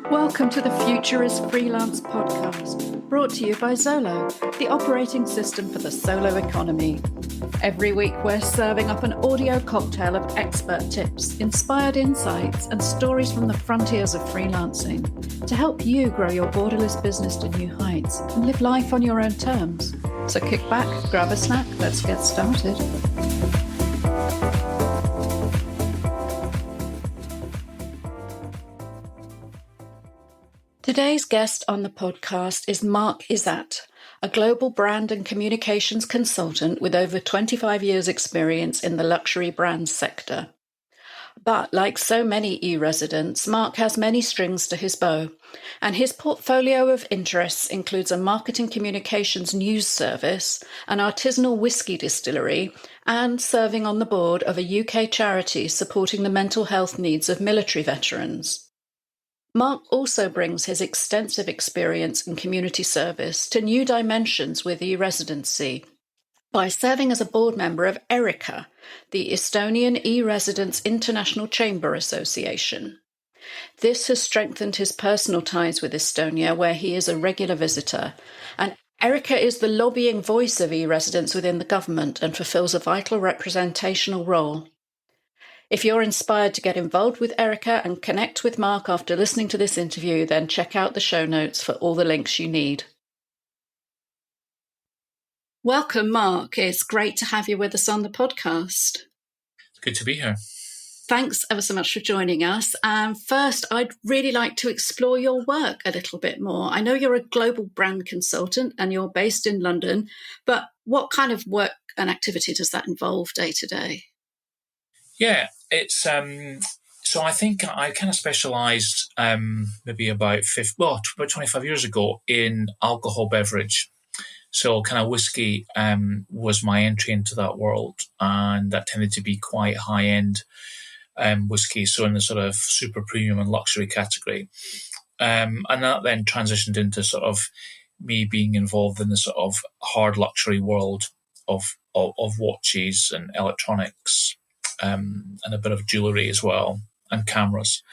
Welcome to the Future Is Freelance podcast, brought to you by Zolo, the operating system for the solo economy. Every week we're serving up an audio cocktail of expert tips, inspired insights, and stories from the frontiers of freelancing to help you grow your borderless business to new heights and live life on your own terms. So kick back, grab a snack, let's get started. Today's guest on the podcast is Mark Izatt, a global brand and communications consultant with over 25 years' experience in the luxury brand sector. But like so many e-residents, Mark has many strings to his bow, and his portfolio of interests includes a marketing communications news service, an artisanal whiskey distillery, and serving on the board of a UK charity supporting the mental health needs of military veterans. Mark also brings his extensive experience in community service to new dimensions with e-Residency by serving as a board member of EERICA, the Estonian e-Residents International Chamber Association. This has strengthened his personal ties with Estonia, where he is a regular visitor, and EERICA is the lobbying voice of e-residents within the government and fulfills a vital representational role. If you're inspired to get involved with EERICA and connect with Mark after listening to this interview, then check out the show notes for all the links you need. Welcome, Mark. It's great to have you with us on the podcast. It's good to be here. Thanks ever so much for joining us. First, I'd really like to explore your work a little bit more. I know you're a global brand consultant and you're based in London, but what kind of work and activity does that involve day to day? Yeah, it's so I think I kind of specialised maybe about 25 years ago in alcohol beverage. So kind of whiskey was my entry into that world, and that tended to be quite high end whiskey, so in the sort of super premium and luxury category. And that then transitioned into sort of me being involved in the sort of hard luxury world of watches and electronics. And a bit of jewellery as well, and cameras.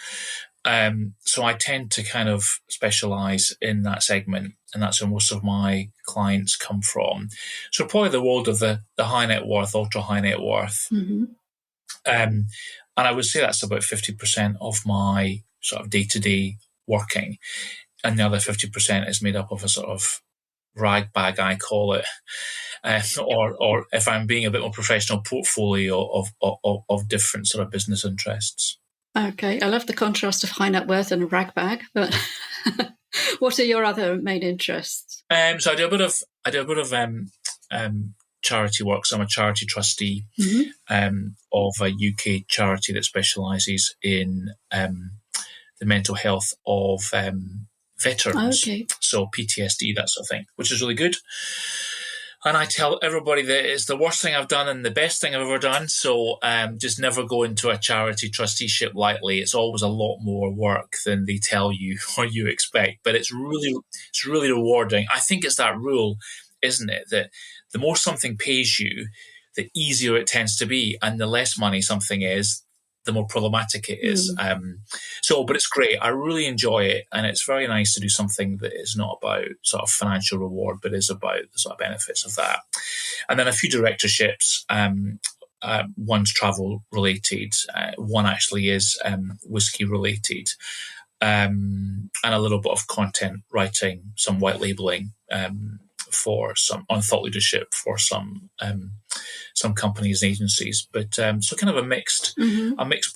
So I tend to kind of specialise in that segment, and that's where most of my clients come from. So probably the world of the high net worth, ultra high net worth. Mm-hmm. And I would say that's about 50% of my sort of day-to-day working. And the other 50% is made up of a sort of rag bag, I call it, or if I'm being a bit more professional, portfolio of different sort of business interests. Okay, I love the contrast of high net worth and rag bag, but what are your other main interests? So I do a bit of charity work. So I'm a charity trustee of a UK charity that specialises in the mental health of veterans. Okay. So PTSD, that sort of thing, which is really good. And I tell everybody that it's the worst thing I've done and the best thing I've ever done. So just never go into a charity trusteeship lightly. It's always a lot more work than they tell you or you expect. But it's really rewarding. I think it's that rule, isn't it, that the more something pays you, the easier it tends to be, and the less money something is, the more problematic it is. But it's great. I really enjoy it. And it's very nice to do something that is not about sort of financial reward, but is about the sort of benefits of that. And then a few directorships. One's travel related. One actually is whiskey related. And a little bit of content writing, some white labeling for some on thought leadership for some companies and agencies, but so kind of a mixed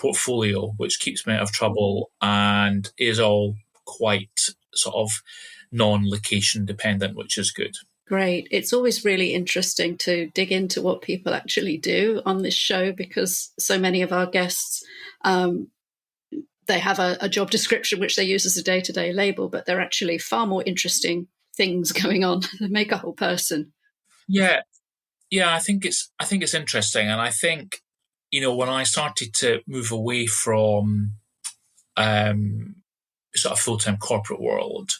portfolio, which keeps me out of trouble and is all quite sort of non-location dependent, which is good. Great. It's always really interesting to dig into what people actually do on this show, because so many of our guests, they have a job description which they use as a day-to-day label, but they're actually far more interesting things going on that make a whole person. Yeah, I think it's interesting, and I think, you know, when I started to move away from sort of full-time corporate world,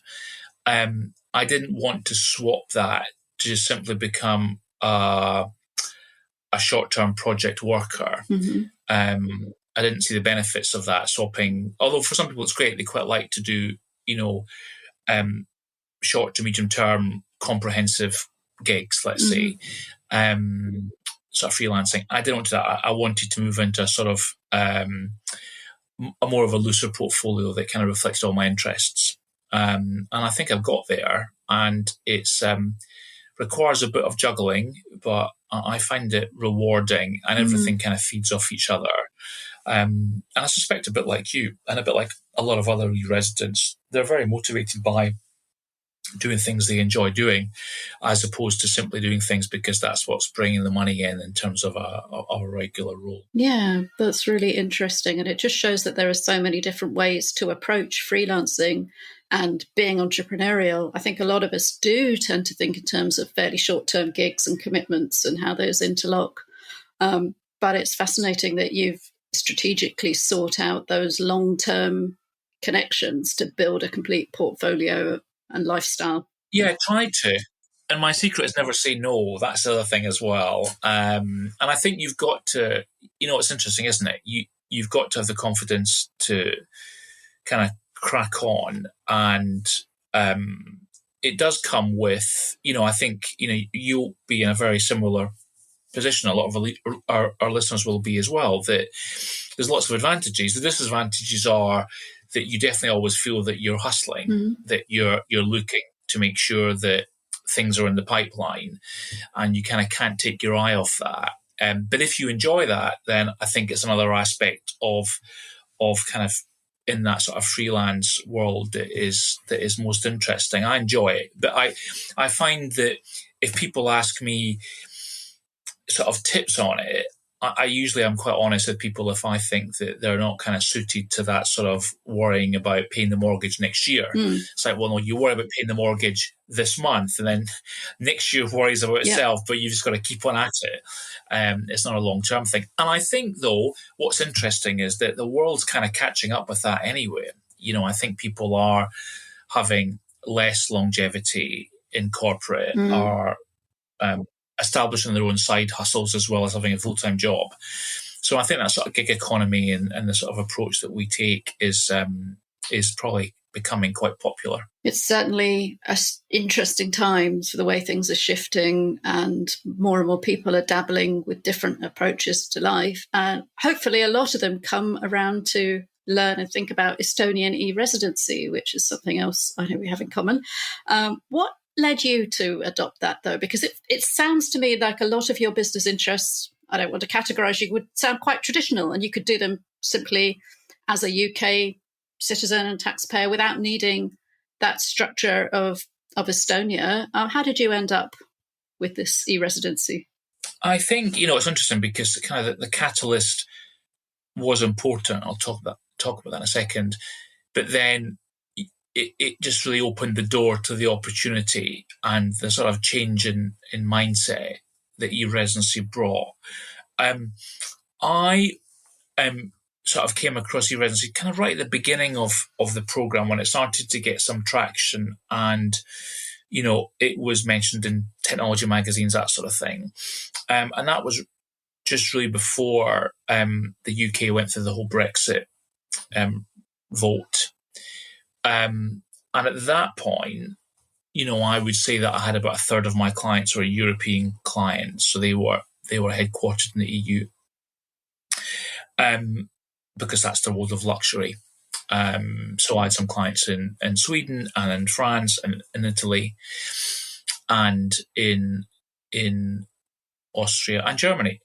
I didn't want to swap that to just simply become a short-term project worker. I didn't see the benefits of that swapping. Although for some people it's great, they quite like to do short to medium term comprehensive gigs, let's say, sort of freelancing. I didn't want to do that. I wanted to move into a sort of a more of a looser portfolio that kind of reflects all my interests. And I think I've got there, and it's requires a bit of juggling, but I find it rewarding, and everything kind of feeds off each other. And I suspect a bit like you, and a bit like a lot of other residents, they're very motivated by doing things they enjoy doing, as opposed to simply doing things because that's what's bringing the money in terms of a regular role. Yeah, that's really interesting. And it just shows that there are so many different ways to approach freelancing and being entrepreneurial. I think a lot of us do tend to think in terms of fairly short-term gigs and commitments and how those interlock. But it's fascinating that you've strategically sought out those long-term connections to build a complete portfolio and lifestyle. Yeah, I tried to. And my secret is never say no. That's the other thing as well. And I think you've got to, it's interesting, isn't it? You've got to have the confidence to kind of crack on. And it does come with, I think, you'll be in a very similar position. A lot of our listeners will be as well, that there's lots of advantages. The disadvantages are that you definitely always feel that you're hustling, that you're looking to make sure that things are in the pipeline, and you kind of can't take your eye off that. But if you enjoy that, then I think it's another aspect of kind of in that sort of freelance world that is most interesting. I enjoy it, but I find that if people ask me sort of tips on it, I usually am quite honest with people if I think that they're not kind of suited to that sort of worrying about paying the mortgage next year. It's like, well, no, you worry about paying the mortgage this month, and then next year worries about itself, but you've just got to keep on at it. It's not a long-term thing. And I think, though, what's interesting is that the world's kind of catching up with that anyway. I think people are having less longevity in corporate, are establishing their own side hustles as well as having a full-time job. So I think that sort of gig economy and the sort of approach that we take is probably becoming quite popular. It's certainly interesting times for the way things are shifting, and more people are dabbling with different approaches to life. And hopefully a lot of them come around to learn and think about Estonian e-Residency, which is something else I know we have in common. What led you to adopt that, though? Because it sounds to me like a lot of your business interests, I don't want to categorize you, would sound quite traditional, and you could do them simply as a UK citizen and taxpayer without needing that structure of Estonia. How did you end up with this e-Residency? I think, it's interesting because kind of the catalyst was important. I'll talk about that in a second. But then it just really opened the door to the opportunity and the sort of change in mindset that e-Residency brought. I sort of came across e-Residency kind of right at the beginning of the program when it started to get some traction, and it was mentioned in technology magazines, that sort of thing, and that was just really before the UK went through the whole Brexit vote. And at that point, I would say that I had about a third of my clients were European clients, so they were headquartered in the EU, because that's the world of luxury. So I had some clients in Sweden and in France and in Italy and in Austria and Germany.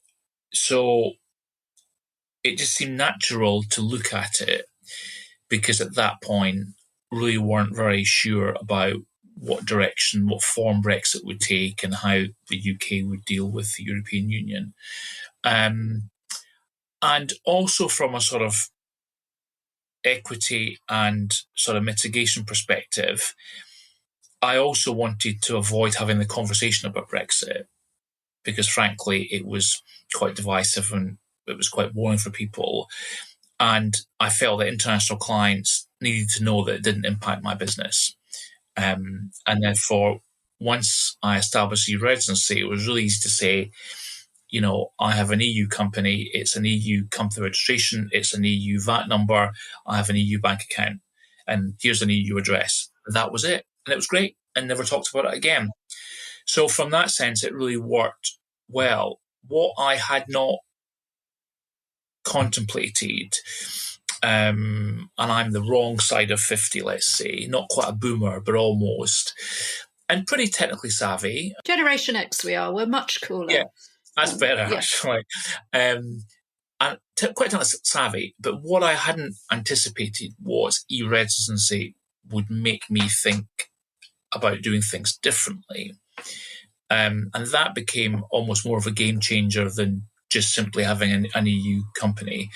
So it just seemed natural to look at it, because at that point really weren't very sure about what direction, what form Brexit would take and how the UK would deal with the European Union. And also from a sort of equity and sort of mitigation perspective, I also wanted to avoid having the conversation about Brexit, because frankly, it was quite divisive and it was quite boring for people. And I felt that international clients needed to know that it didn't impact my business. And therefore, once I established e-Residency, it was really easy to say, I have an EU company, it's an EU company registration, it's an EU VAT number, I have an EU bank account. and here's an EU address. That was it. And it was great, and never talked about it again. So from that sense, it really worked well. What I had not contemplated, and I'm the wrong side of 50, let's say, not quite a boomer, but almost, and pretty technically savvy. Generation X we are. We're much cooler. Yeah, that's better, actually. And quite technically savvy, but what I hadn't anticipated was e-Residency would make me think about doing things differently. And that became almost more of a game changer than just simply having an EU company.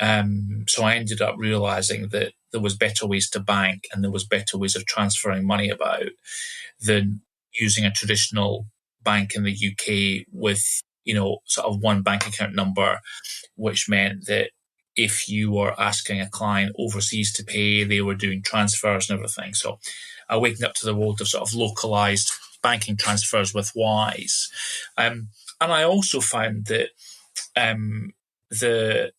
So I ended up realizing that there was better ways to bank and there was better ways of transferring money about than using a traditional bank in the UK with, sort of one bank account number, which meant that if you were asking a client overseas to pay, they were doing transfers and everything. So I waking up to the world of sort of localized banking transfers with Wise. And I also found that the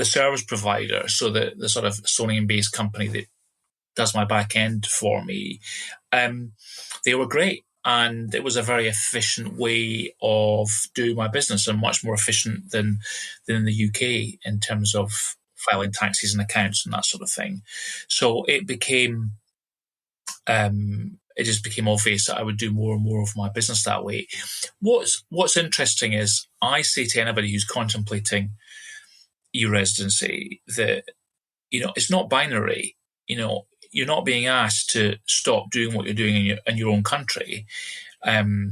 service provider, so the sort of Estonian-based company that does my back end for me, they were great. And it was a very efficient way of doing my business, and much more efficient than in the UK in terms of filing taxes and accounts and that sort of thing. So it just became obvious that I would do more and more of my business that way. What's interesting is I say to anybody who's contemplating e-Residency that, it's not binary. You're not being asked to stop doing what you're doing in your own country. So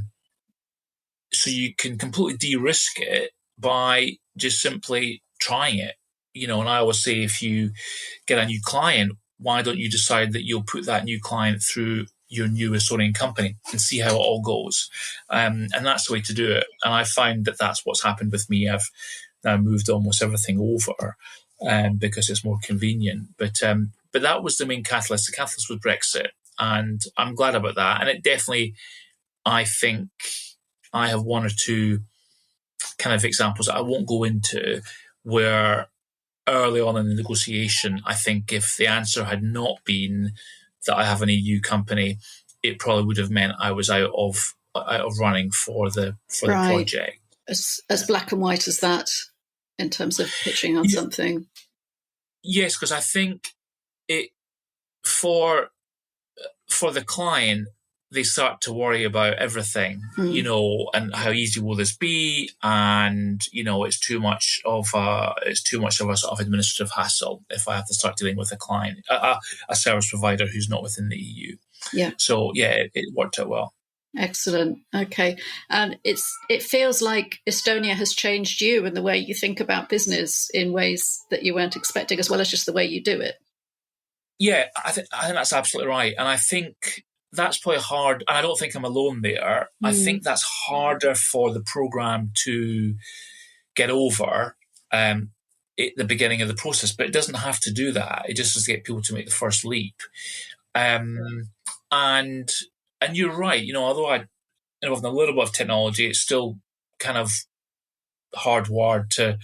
you can completely de-risk it by just simply trying it. And I always say, if you get a new client, why don't you decide that you'll put that new client through your new Estonian company and see how it all goes? And that's the way to do it. And I find that that's what's happened with me. I've now moved almost everything over because it's more convenient. But that was the main catalyst. The catalyst was Brexit. And I'm glad about that. And it definitely, I think I have one or two kind of examples that I won't go into where early on in the negotiation, I think if the answer had not been that I have an EU company, it probably would have meant I was out of running for the project. As black and white as that in terms of pitching on something. Yes, because I think it for the client, they start to worry about everything, and how easy will this be? And, it's too much of a sort of administrative hassle if I have to start dealing with a client, a service provider who's not within the EU. Yeah. So, it worked out well. Excellent. Okay. And it feels like Estonia has changed you and the way you think about business in ways that you weren't expecting, as well as just the way you do it. Yeah, I think that's absolutely right. And I think that's probably hard. And I don't think I'm alone there. I think that's harder for the program to get over at the beginning of the process, but it doesn't have to do that. It just has to get people to make the first leap. And you're right. Although I involved in a little bit of technology, it's still kind of hardwired to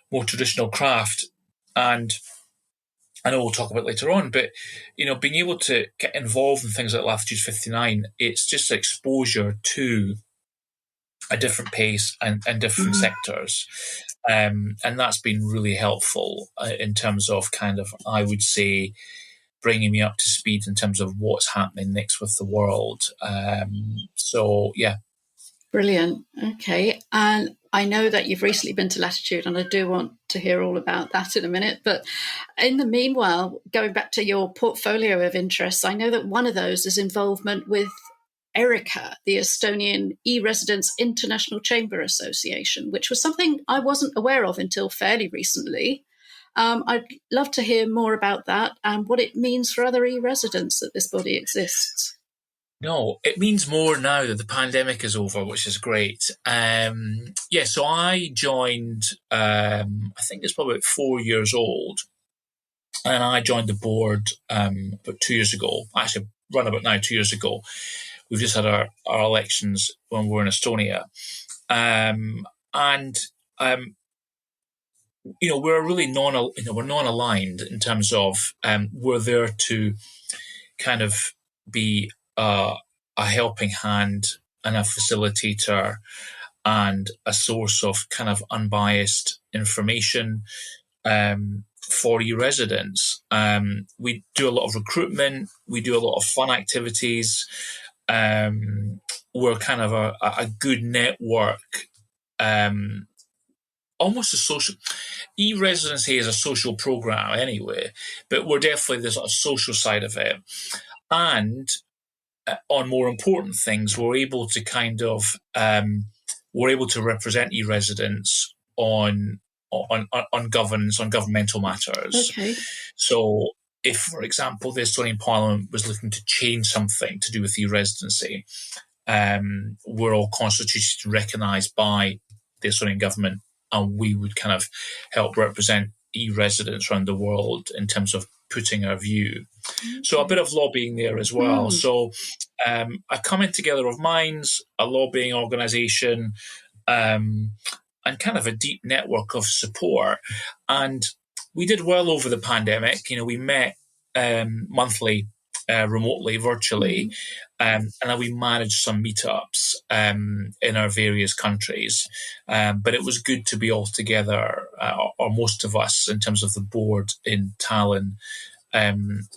more traditional craft. And I know we'll talk about it later on, but, being able to get involved in things like Latitude 59, it's just exposure to a different pace and different sectors. And that's been really helpful in terms of kind of, I would say, bringing me up to speed in terms of what's happening next with the world. So, yeah. Brilliant. Okay. And I know that you've recently been to Latitude, and I do want to hear all about that in a minute. But in the meanwhile, going back to your portfolio of interests, I know that one of those is involvement with EERICA, the Estonian e-Residence International Chamber Association, which was something I wasn't aware of until fairly recently. I'd love to hear more about that and what it means for other e-residents that this body exists. No, it means more now that the pandemic is over, which is great. So I joined, I think it's probably about 4 years old, and I joined the board about 2 years ago. Actually, run about now 2 years ago. We've just had our elections when we were in Estonia. we're really we're non-aligned in terms of we're there to kind of be a helping hand and a facilitator and a source of kind of unbiased information for e-residents. We do a lot of recruitment. We do a lot of fun activities. We're kind of a good network, almost a social. E-Residency is a social program anyway, but we're definitely the sort of social side of it. And on more important things, we're able to represent e-residents on governance, on governmental matters. Okay. So if, for example, the Estonian Parliament was looking to change something to do with e-residency, we're all constituted and recognised by the Estonian government, and we would kind of help represent e-residents around the world in terms of putting our view. Okay. So a bit of lobbying there as well. So a coming together of minds, a lobbying organisation, and kind of a deep network of support. And we did well over the pandemic. We met monthly, remotely, virtually, and then we managed some meetups in our various countries. But it was good to be all together, or most of us, in terms of the board in Tallinn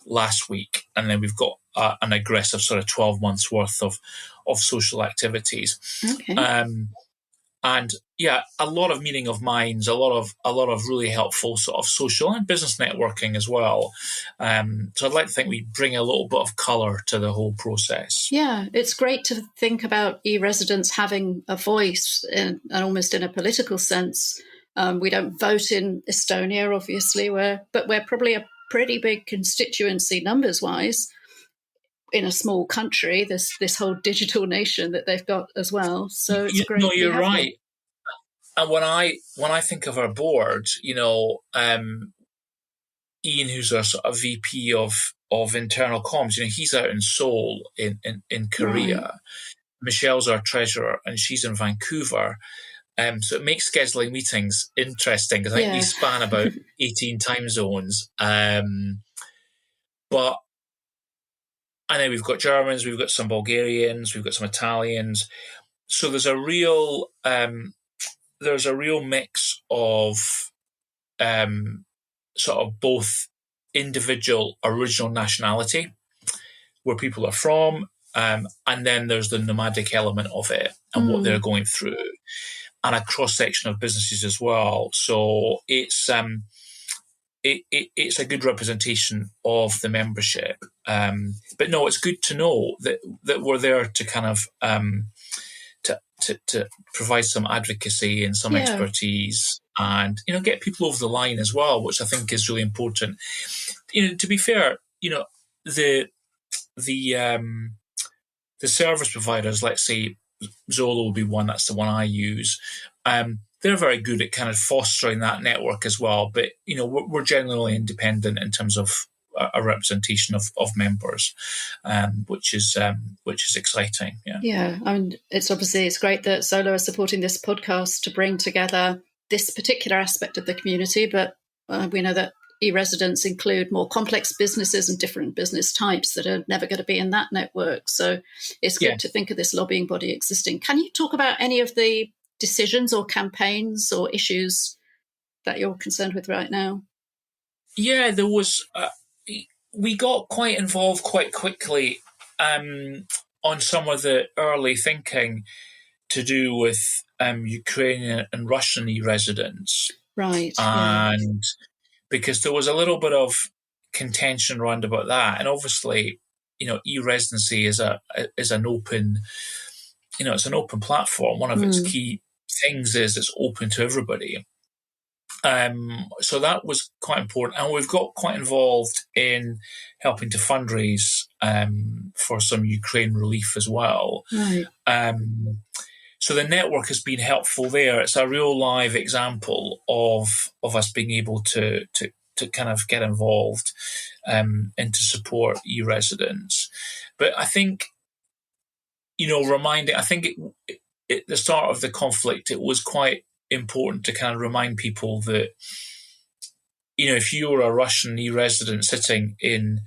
last week. And then we've got an aggressive sort of 12 months worth of social activities. Okay. And yeah, a lot of meeting of minds, a lot of really helpful sort of social and business networking as well. So I'd like to think we bring a little bit of colour to the whole process. Yeah, it's great to think about e-residents having a voice, and almost in a political sense. We don't vote in Estonia, obviously, but we're probably a pretty big constituency numbers-wise in a small country. There's this whole digital nation that they've got as well. So it's great. No, you're right. And when I think of our board, Ian, who's our sort of VP of internal comms, he's out in Seoul in Korea. Right. Michelle's our treasurer, and she's in Vancouver. So it makes scheduling meetings interesting, because I think we span about 18 time zones. But I know we've got Germans, we've got some Bulgarians, we've got some Italians. So there's a real mix of sort of both individual original nationality, where people are from, and then there's the nomadic element of it and what they're going through, and a cross section of businesses as well. So it's a good representation of the membership. But no, it's good to know that we're there to kind of to provide some advocacy and some expertise, and get people over the line as well, which I think is really important. To be fair, the service providers, let's say Zolo will be one. That's the one I use. They're very good at kind of fostering that network as well. But we're generally independent in terms of a representation of members, which is exciting. Yeah. I mean, it's great that Zolo is supporting this podcast to bring together this particular aspect of the community. But we know that e-residents include more complex businesses and different business types that are never going to be in that network. So it's good to think of this lobbying body existing. Can you talk about any of the decisions or campaigns or issues that you're concerned with right now? Yeah, there was. We got quite involved quite quickly on some of the early thinking to do with Ukrainian and Russian e-residents. Right. And because there was a little bit of contention around about that. And obviously, e-residency is an open, it's an open platform. One of its key things is it's open to everybody. So that was quite important. And we've got quite involved in helping to fundraise for some Ukraine relief as well. Right. So the network has been helpful there. It's a real live example of us being able to kind of get involved and to support e-residents. But I think, at the start of the conflict, it was quite important to kind of remind people that, if you were a Russian e-resident sitting in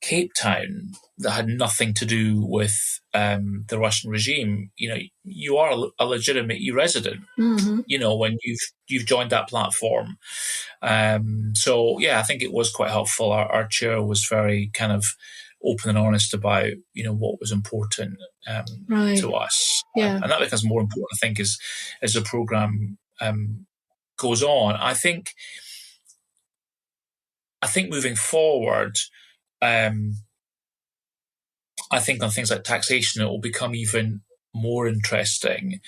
Cape Town that had nothing to do with the Russian regime, you are a legitimate e-resident. Mm-hmm. When you've joined that platform. So yeah, I think it was quite helpful. Our chair was very kind of open and honest about what was important to us, Yeah. and that becomes more important, I think, as the program goes on. I think moving forward, I think on things like taxation, it will become even more interesting,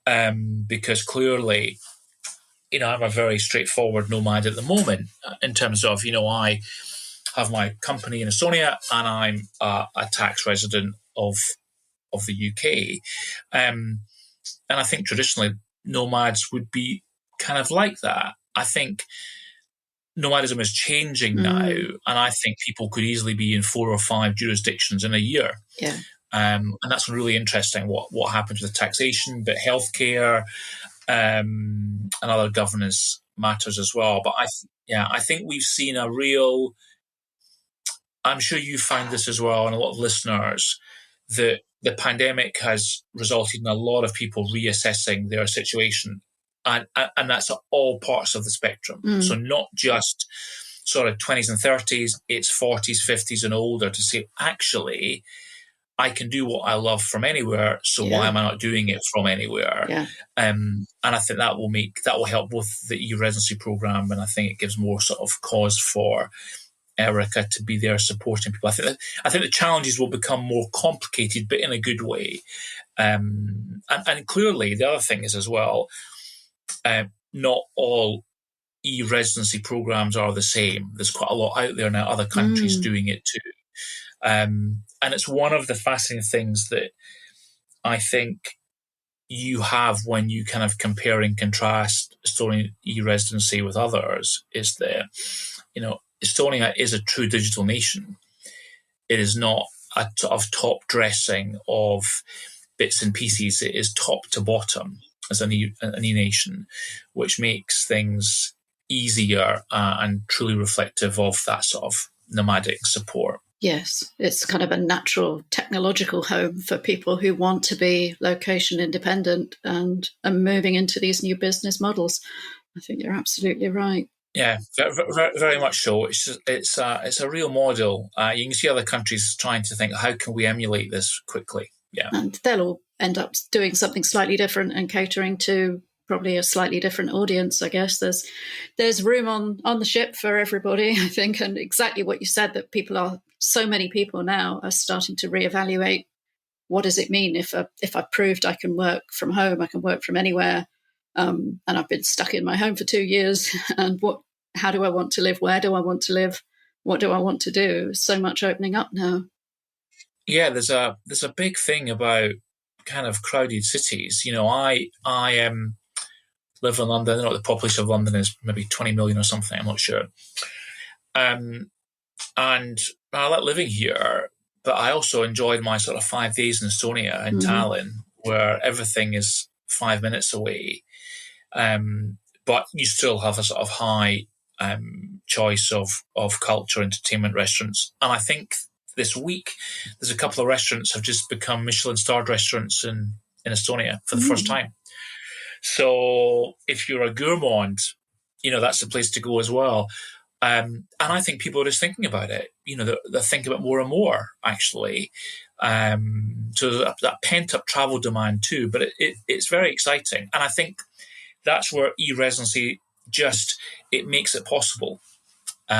because clearly, I'm a very straightforward nomad at the moment in terms of, I have my company in Estonia and I'm a tax resident of the UK. And I think traditionally nomads would be kind of like that. I think nomadism is changing now, and I think people could easily be in 4 or 5 jurisdictions in a year. Yeah. And that's really interesting what happens with taxation, but healthcare, and other governance matters as well. But I think we've seen a real, I'm sure you find this as well, and a lot of listeners, that the pandemic has resulted in a lot of people reassessing their situation. And that's at all parts of the spectrum. So not just sort of 20s and 30s, it's 40s, 50s and older, to say, actually, I can do what I love from anywhere. So why am I not doing it from anywhere? Yeah. And I think that will help both the e-Residency program, and I think it gives more sort of cause for EERICA to be there supporting people. I think the challenges will become more complicated, but in a good way. And clearly, the other thing is as well, not all e-Residency programs are the same. There's quite a lot out there now, other countries doing it too. And it's one of the fascinating things that I think you have when you kind of compare and contrast Estonian e-Residency with others, is that, Estonia is a true digital nation. It is not a sort of top dressing of bits and pieces. It is top to bottom as an e-nation, which makes things easier and truly reflective of that sort of nomadic support. Yes, it's kind of a natural technological home for people who want to be location independent and moving into these new business models. I think you're absolutely right. Yeah, very, very much so. It's a real model. You can see other countries trying to think, how can we emulate this quickly? Yeah, and they'll all end up doing something slightly different and catering to probably a slightly different audience. I guess there's room on the ship for everybody, I think, and exactly what you said, that so many people now are starting to reevaluate, what does it mean if I've proved I can work from home, I can work from anywhere, and I've been stuck in my home for 2 years, and how do I want to live? Where do I want to live? What do I want to do? So much opening up now. Yeah, there's a big thing about kind of crowded cities. I live in London. I don't know what the population of London is, maybe 20 million or something, I'm not sure. And I like living here, but I also enjoyed my sort of 5 days in Estonia, in Tallinn, where everything is 5 minutes away. But you still have a sort of high choice of culture, entertainment, restaurants. And I think this week, there's a couple of restaurants have just become Michelin-starred restaurants in Estonia for the first time. So if you're a gourmand, that's the place to go as well. And I think people are just thinking about it. They're thinking about more and more, actually. So that pent-up travel demand too. But it's very exciting. And I think that's where e-Residency it makes it possible in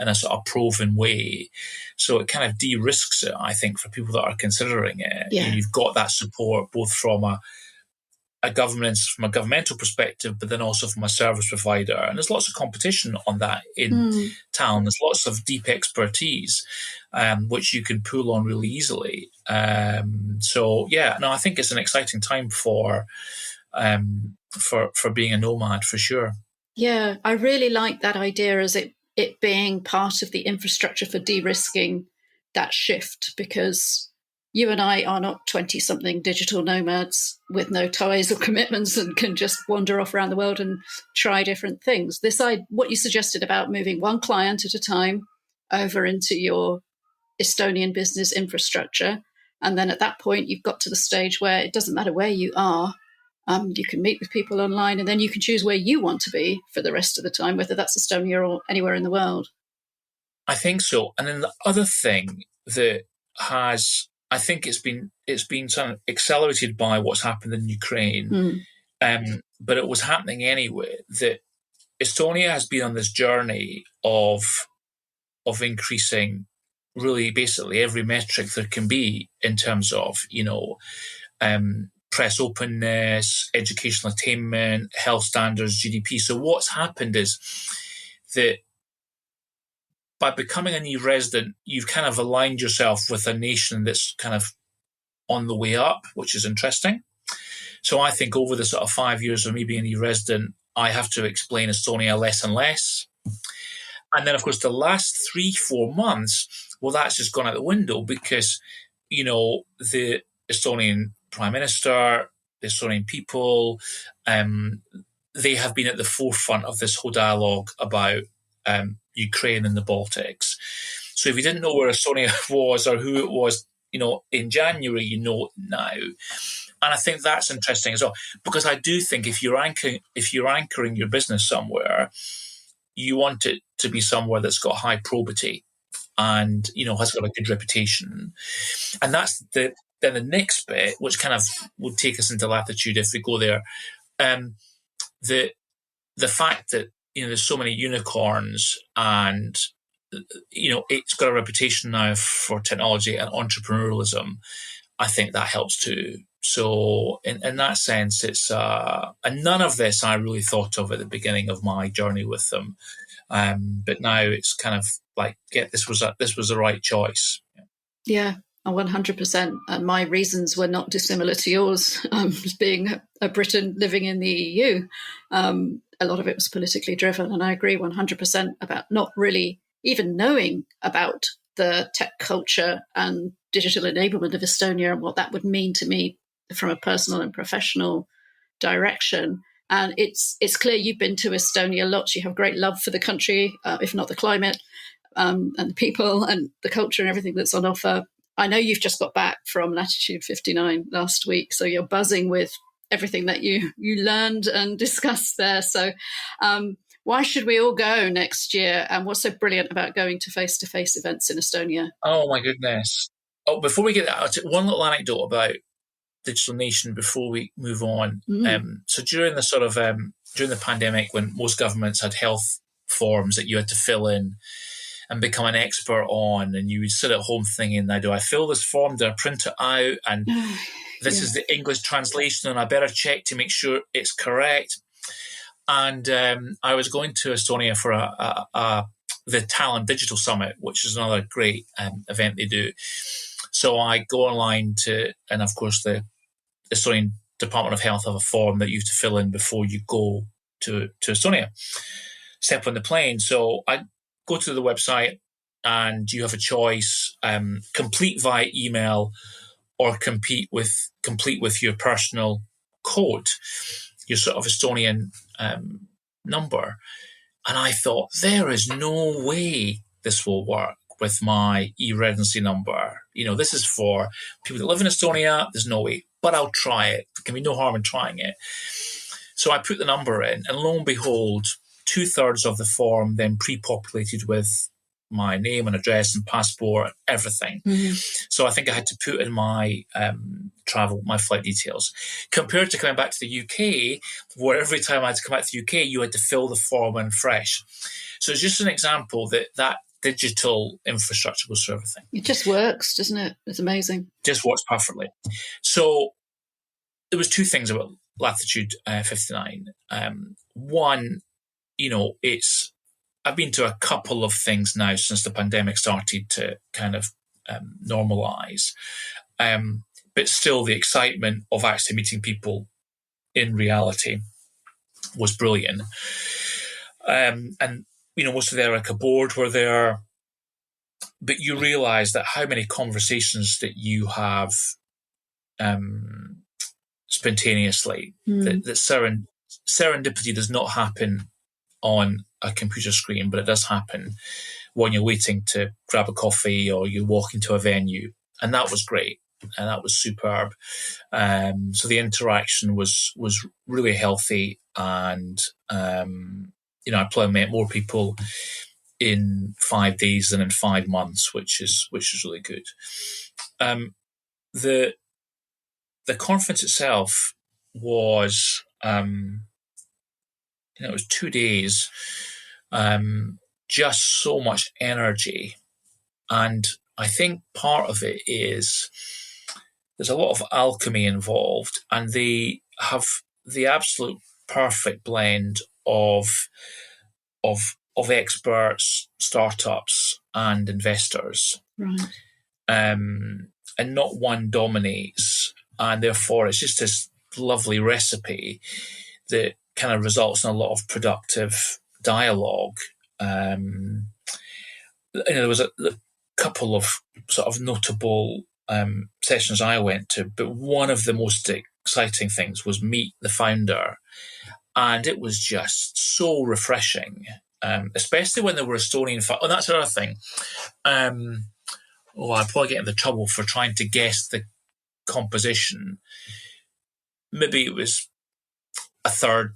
a sort of proven way. So it kind of de-risks it, I think, for people that are considering it. Yeah. You've got that support both from a governmental perspective, but then also from a service provider. And there's lots of competition on that in town. There's lots of deep expertise, which you can pull on really easily. I think it's an exciting time for being a nomad, for sure. Yeah, I really like that idea as it being part of the infrastructure for de-risking that shift, because you and I are not 20-something digital nomads with no ties or commitments and can just wander off around the world and try different things. What you suggested about moving one client at a time over into your Estonian business infrastructure, and then at that point you've got to the stage where it doesn't matter where you are. You can meet with people online, and then you can choose where you want to be for the rest of the time, whether that's Estonia or anywhere in the world. I think so. And then the other thing that I think it's been sort of accelerated by what's happened in Ukraine, but it was happening anyway, that Estonia has been on this journey of increasing really basically every metric there can be in terms of, press openness, educational attainment, health standards, GDP. So what's happened is that by becoming an e-resident, you've kind of aligned yourself with a nation that's kind of on the way up, which is interesting. So I think over the sort of 5 years of me being an e-resident, I have to explain Estonia less and less. And then, of course, the last 3-4 months, well, that's just gone out the window because, the Estonian Prime Minister, the Estonian people, they have been at the forefront of this whole dialogue about Ukraine and the Baltics. So if you didn't know where Estonia was or who it was, in January, you know it now. And I think that's interesting as well, because I do think if you're anchoring your business somewhere, you want it to be somewhere that's got high probity and, has got a good reputation. And that's then the next bit, which kind of would take us into latitude if we go there. The fact that, there's so many unicorns and, it's got a reputation now for technology and entrepreneurialism. I think that helps too. So in that sense, it's and none of this I really thought of at the beginning of my journey with them. But now it's kind of like, this was the right choice. Yeah, 100%. And my reasons were not dissimilar to yours, being a Briton living in the EU. A lot of it was politically driven. And I agree 100% about not really even knowing about the tech culture and digital enablement of Estonia and what that would mean to me from a personal and professional direction. And it's clear you've been to Estonia a lot. You have great love for the country, if not the climate, and the people and the culture and everything that's on offer. I know you've just got back from Latitude 59 last week, so you're buzzing with everything that you learned and discussed there. So why should we all go next year? And what's so brilliant about going to face-to-face events in Estonia? Oh, my goodness. Oh, before we get that, one little anecdote about Digital Nation before we move on. So during the sort of during the pandemic, when most governments had health forms that you had to fill in and become an expert on, and you would sit at home thinking, now, do I fill this form? Do I print it out? And this is the English translation, and I better check to make sure it's correct. And I was going to Estonia for the Talent Digital Summit, which is another great event they do. So I go online and of course the Estonian Department of Health have a form that you have to fill in before you go to Estonia, step on the plane. So I go to the website and you have a choice, complete via email or complete with your personal code, your sort of Estonian number. And I thought, there is no way this will work with my e-Residency number. This is for people that live in Estonia. There's no way, but I'll try it. There can be no harm in trying it. So I put the number in, and lo and behold, 2/3 of the form then pre-populated with my name and address and passport, everything. So I think I had to put in my my flight details. Compared to coming back to the UK, where every time I had to come back to the UK, you had to fill the form in fresh. So it's just an example that digital infrastructure goes through everything. It just works, doesn't it? It's amazing. Just works perfectly. So there was two things about Latitude 59. One, I've been to a couple of things now since the pandemic started to kind of normalize. But still the excitement of actually meeting people in reality was brilliant. And most of the EERICA board were there. but you realise that how many conversations that you have spontaneously, that serendipity does not happen on a computer screen, but it does happen when you're waiting to grab a coffee or you walk into a venue. And that was great. And that was superb. So the interaction was really healthy. And, I probably met more people in 5 days than in 5 months, which is really good. The conference itself was, it was 2 days, just so much energy. And I think part of it is there's a lot of alchemy involved, and they have the absolute perfect blend of experts, startups, and investors. Right. And not one dominates, and therefore it's just this lovely recipe that kind of results in a lot of productive dialogue. There was a couple of sort of notable sessions I went to, but one of the most exciting things was meet the founder, and it was just so refreshing, especially when there were Estonian. And that's the other thing. I'd probably get into trouble for trying to guess the composition. Maybe it was a third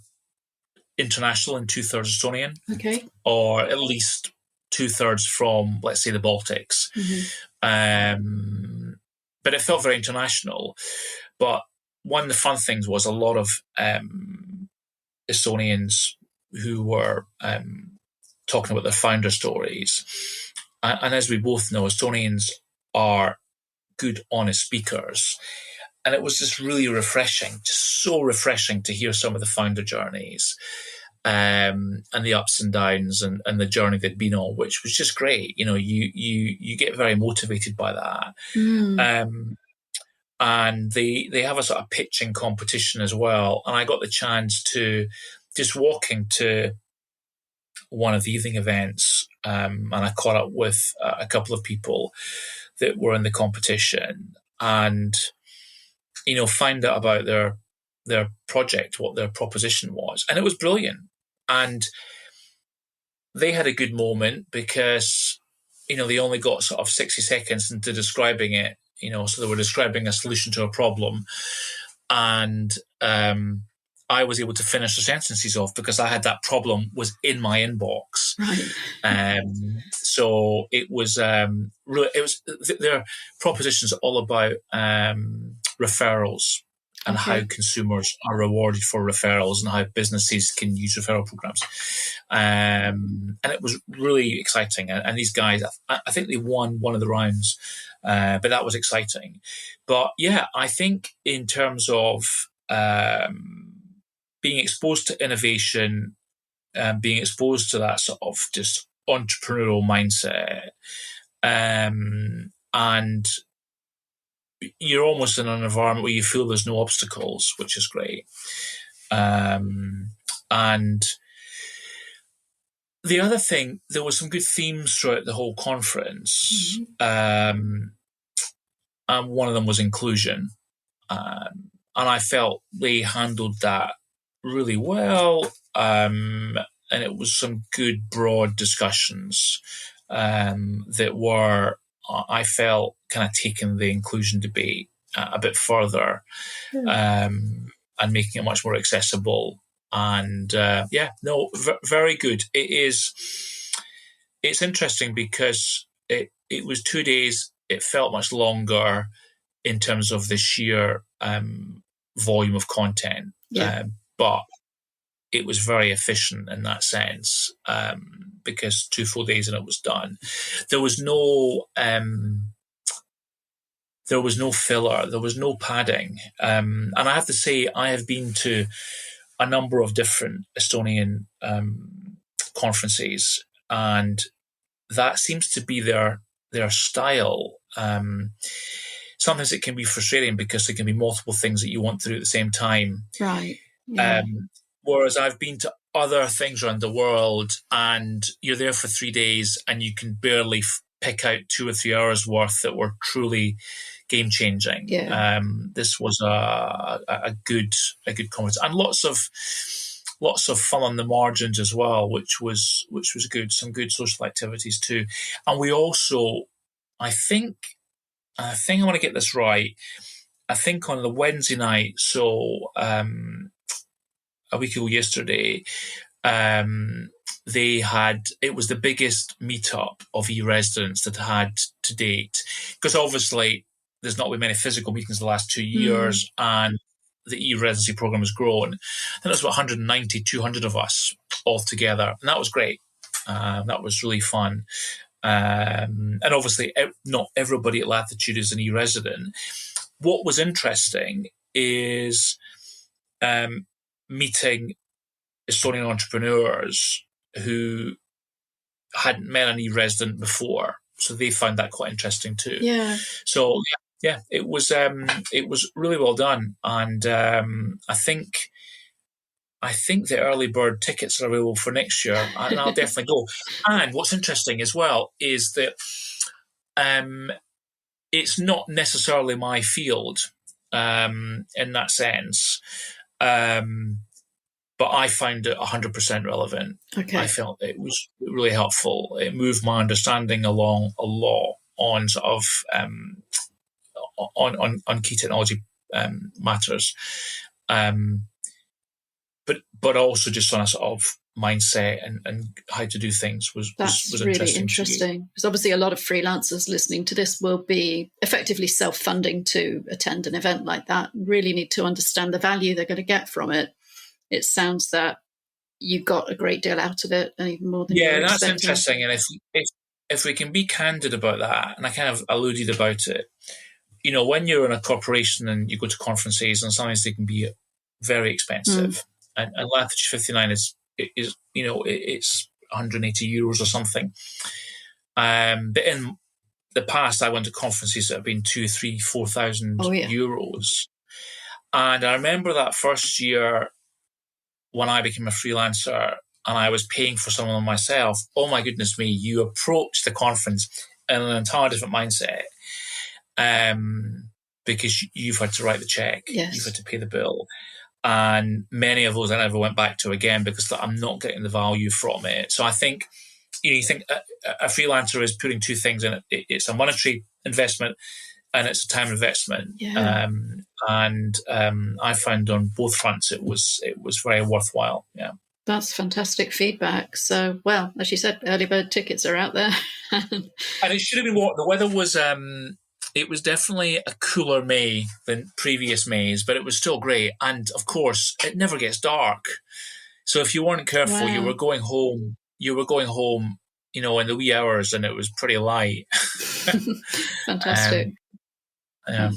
international and 2/3 Estonian. Okay. Or at least 2/3 from, let's say, the Baltics. But it felt very international. But one of the fun things was a lot of Estonians who were talking about their founder stories. And as we both know, Estonians are good, honest speakers. And it was just really refreshing, just so refreshing to hear some of the founder journeys and the ups and downs and the journey they'd been on, which was just great. You get very motivated by that. And they have a sort of pitching competition as well. And I got the chance to just walking to one of the evening events, and I caught up with a couple of people that were in the competition, and find out about their project, what their proposition was, and it was brilliant. And they had a good moment because they only got sort of 60 seconds into describing it. So they were describing a solution to a problem, and I was able to finish the sentences off because I had that problem was in my inbox. Right. So it was really, their propositions are all about referrals and how consumers are rewarded for referrals and how businesses can use referral programs. And it was really exciting. And these guys, I think they won one of the rounds, but that was exciting. But yeah, I think in terms of being exposed to innovation, being exposed to that sort of just entrepreneurial mindset, and you're almost in an environment where you feel there's no obstacles, which is great. And the other thing, there were some good themes throughout the whole conference. And one of them was inclusion. And I felt they handled that really well. And it was some good broad discussions that were, I felt, kind of taking the inclusion debate a bit further and making it much more accessible. And very good. It's interesting because it was 2 days. It felt much longer in terms of the sheer volume of content, but it was very efficient in that sense because 2 full days and it was done. There was no filler. There was no padding. And I have to say, I have been to a number of different Estonian conferences, and that seems to be their style. Sometimes it can be frustrating because there can be multiple things that you want to do at the same time. Right. Yeah. Whereas I've been to other things around the world, and you're there for 3 days, and you can barely pick out 2 or 3 hours worth that were truly game changing. Yeah. This was a good conference, and lots of fun on the margins as well, which was good. Some good social activities too, and we also, I think I want to get this right. I think on the Wednesday night, so a week ago yesterday, it was the biggest meetup of e-residents that had to date, because obviously there's not been many physical meetings the last 2 years, and the e-residency program has grown. I think there's about 190, 200 of us all together, and that was great. That was really fun. And obviously not everybody at Latitude is an e-resident. What was interesting is meeting Estonian entrepreneurs who hadn't met an e-resident before, so they found that quite interesting too. Yeah. So yeah, it was really well done, and I think the early bird tickets are available for next year, and I'll definitely go. And what's interesting as well is that it's not necessarily my field in that sense. But I found it 100% relevant. Okay. I felt it was really helpful. It moved my understanding along a lot on sort of on key technology matters, but also just on a sort of mindset and how to do things was really interesting. Because obviously a lot of freelancers listening to this will be effectively self-funding to attend an event like that. Really need to understand the value they're going to get from it. It sounds that you got a great deal out of it, and even more than you were that's expecting. interesting. And if we can be candid about that, and I kind of alluded about it, when you're in a corporation and you go to conferences, and sometimes they can be very expensive, and Latitude 59 is it's 180 euros or something. But in the past, I went to conferences that have been 2,000, 3,000, 4,000 euros, and I remember that first year when I became a freelancer and I was paying for some of them myself. Oh my goodness me, you approach the conference in an entirely different mindset, because you've had to write the check, you've had to pay the bill. And many of those I never went back to again because I'm not getting the value from it. So I think, you think a freelancer is putting two things in it. It's a monetary investment and it's a time investment. Yeah. And I found on both fronts it was very worthwhile. Yeah. That's fantastic feedback. So, well, as you said, early bird tickets are out there. And it should have been what the weather was. It was definitely a cooler May than previous Mays, but it was still great. And of course, it never gets dark. So if you weren't careful, you were going home. In the wee hours, and it was pretty light. Fantastic. Yeah.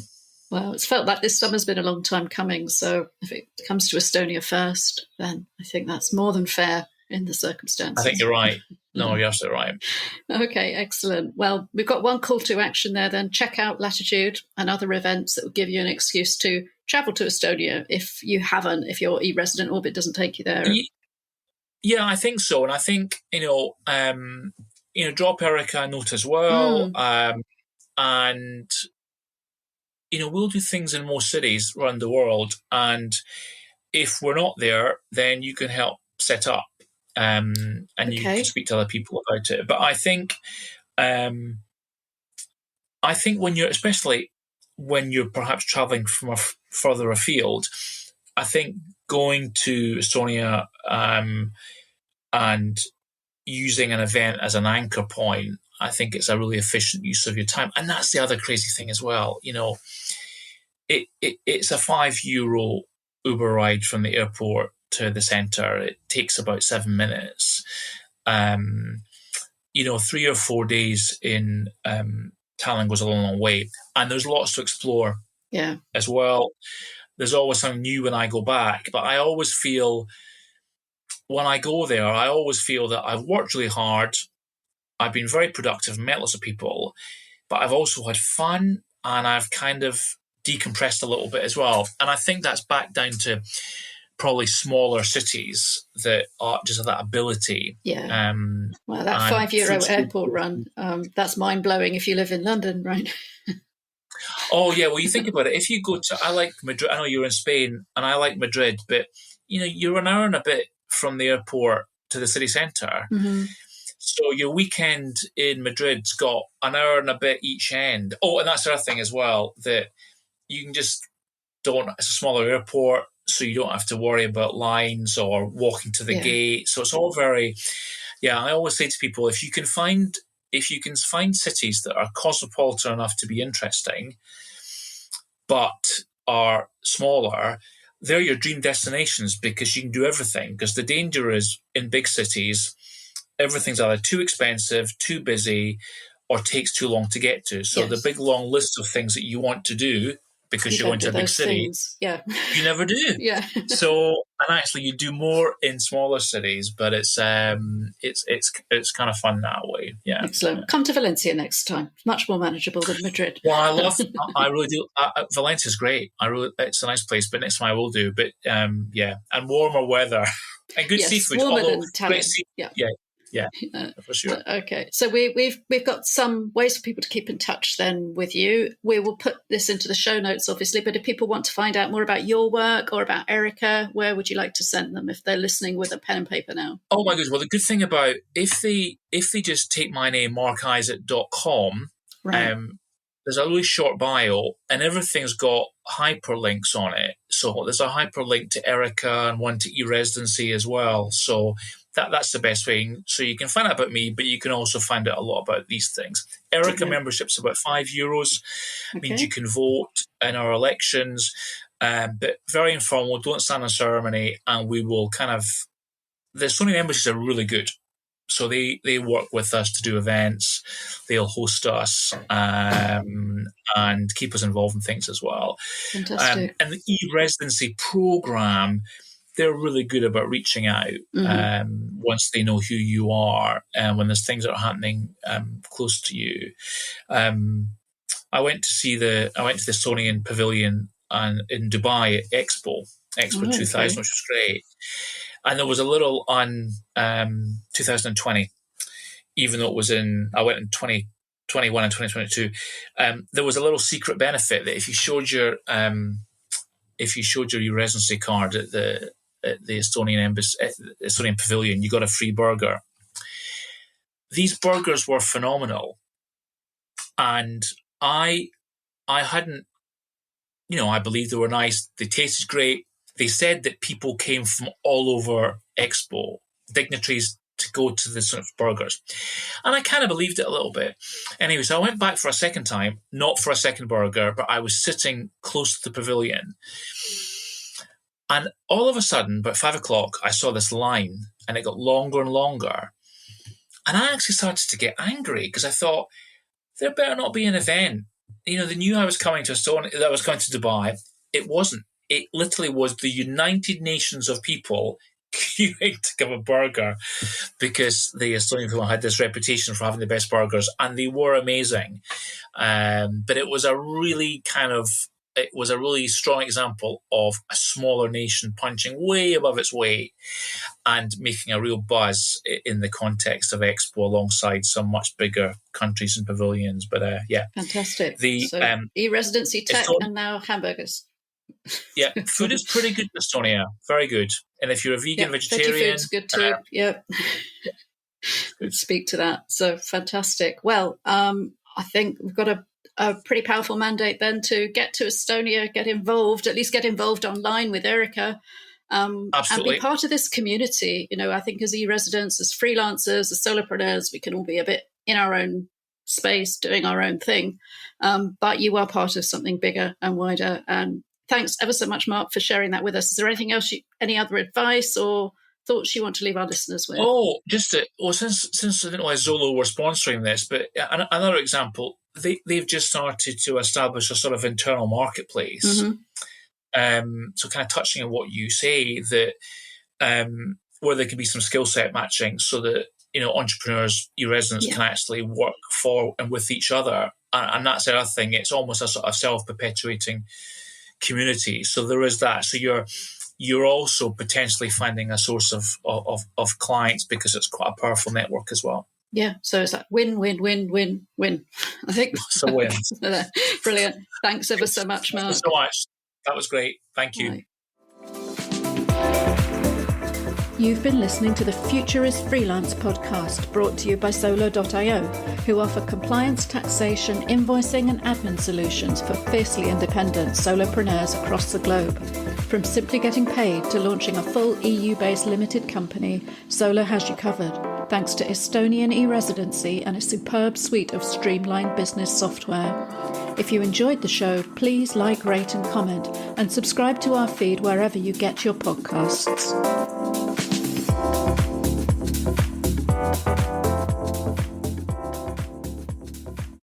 Well, it's felt like this summer's been a long time coming. So if it comes to Estonia first, then I think that's more than fair in the circumstances. I think you're right. No, you're absolutely right. Okay, excellent. Well, we've got one call to action there then. Check out Latitude and other events that will give you an excuse to travel to Estonia if your e-resident orbit doesn't take you there. Yeah, I think so. And I think, drop EERICA a note as well. And, we'll do things in most cities around the world. And if we're not there, then you can help set up. And you can speak to other people about it. But I think especially when you're perhaps traveling from further afield, I think going to Estonia and using an event as an anchor point, I think it's a really efficient use of your time. And that's the other crazy thing as well. It's a €5 Uber ride from the airport to the centre. It takes about 7 minutes. 3 or 4 days in Tallinn goes a long way. And there's lots to explore as well. There's always something new when I go back. But I always feel, when I go there, that I've worked really hard. I've been very productive, met lots of people. But I've also had fun and I've kind of decompressed a little bit as well. And I think that's back down to probably smaller cities that just have that ability. Yeah. Well, that €5 airport run, that's mind-blowing if you live in London, right? Oh, yeah. Well, you think about it. If you go to, I like Madrid. I know you're in Spain, and I like Madrid, but, you're an hour and a bit from the airport to the city centre. Mm-hmm. So your weekend in Madrid's got an hour and a bit each end. Oh, and that's the other thing as well, that you can just it's a smaller airport, so you don't have to worry about lines or walking to the gate. So it's all very, I always say to people, if you can find cities that are cosmopolitan enough to be interesting, but are smaller, they're your dream destinations, because you can do everything. Because the danger is, in big cities, everything's either too expensive, too busy, or takes too long to get to. So the big long list of things that you want to do, because you're going to a big city, you never do. So, and actually, you do more in smaller cities, but it's kind of fun that way. Yeah. Excellent. Come to Valencia next time. Much more manageable than Madrid. Well, I really do. Valencia's great. It's a nice place, but next time I will do. But and warmer weather and good seafood. Warmer than Tallinn. Yeah, for sure. Okay, so we've got some ways for people to keep in touch then with you. We will put this into the show notes, obviously, but if people want to find out more about your work or about EERICA, where would you like to send them if they're listening with a pen and paper now? Oh my goodness. Well, the good thing about, if they just take my name, markizatt.com, right. There's a really short bio, and everything's got hyperlinks on it. So there's a hyperlink to EERICA and one to e-Residency as well. So that's the best way. So you can find out about me, but you can also find out a lot about these things. EERICA membership's about €5. Means you can vote in our elections, but very informal. Don't stand on ceremony, and we will the Estonian embassies are really good. So they work with us to do events. They'll host us and keep us involved in things as well. Fantastic. And the e-Residency program, they're really good about reaching out once they know who you are, and when there's things that are happening close to you. I went to the Estonian Pavilion in Dubai at Expo 2000, which was great. And there was a little on 2020, even though it was I went in 2021 and 2022. There was a little secret benefit that if you showed your e-Residency card at the Estonian embassy, Estonian Pavilion, you got a free burger. These burgers were phenomenal, and I hadn't, I believed they were nice. They tasted great. They said that people came from all over Expo, dignitaries, to go to the sort of burgers. And I kind of believed it a little bit. Anyway, so I went back for a second time, not for a second burger, but I was sitting close to the pavilion. And all of a sudden, about 5:00, I saw this line, and it got longer and longer. And I actually started to get angry, because I thought, there better not be an event. They knew I was coming to Estonia, that I was going to Dubai. It wasn't. It literally was the United Nations of people queuing to give a burger, because the Estonian people had this reputation for having the best burgers, and they were amazing. But it was a really strong example of a smaller nation punching way above its weight and making a real buzz in the context of Expo alongside some much bigger countries and pavilions. But fantastic. E-Residency tech and now hamburgers. Yeah, food is pretty good in Estonia. Very good. And if you're a vegan, vegetarian, food's good too. Speak to that. So fantastic. Well, I think we've got a pretty powerful mandate then to get to Estonia, get involved online with EERICA, and be part of this community. I think as e-residents, as freelancers, as solopreneurs, we can all be a bit in our own space doing our own thing. But you are part of something bigger and wider. And thanks ever so much, Mark, for sharing that with us. Is there anything else, any other advice or thoughts you want to leave our listeners with? Oh, since I didn't know Zolo were sponsoring this, but another example, they've just started to establish a sort of internal marketplace. So kind of touching on what you say, that where there can be some skill set matching, so that entrepreneurs, e-residents can actually work for and with each other, and that's the other thing. It's almost a sort of self-perpetuating community. So there is that. So you're also potentially finding a source of clients, because it's quite a powerful network as well. Yeah, so it's like win, win, win, win, win. I think. So wins. Brilliant. Thanks ever so much, Mark. Thank you so much. That was great. Thank you. Bye. You've been listening to the Future Is Freelance podcast, brought to you by Solo.io, who offer compliance, taxation, invoicing and admin solutions for fiercely independent solopreneurs across the globe. From simply getting paid to launching a full EU-based limited company, Solo has you covered, thanks to Estonian e-Residency and a superb suite of streamlined business software. If you enjoyed the show, please like, rate and comment, and subscribe to our feed wherever you get your podcasts.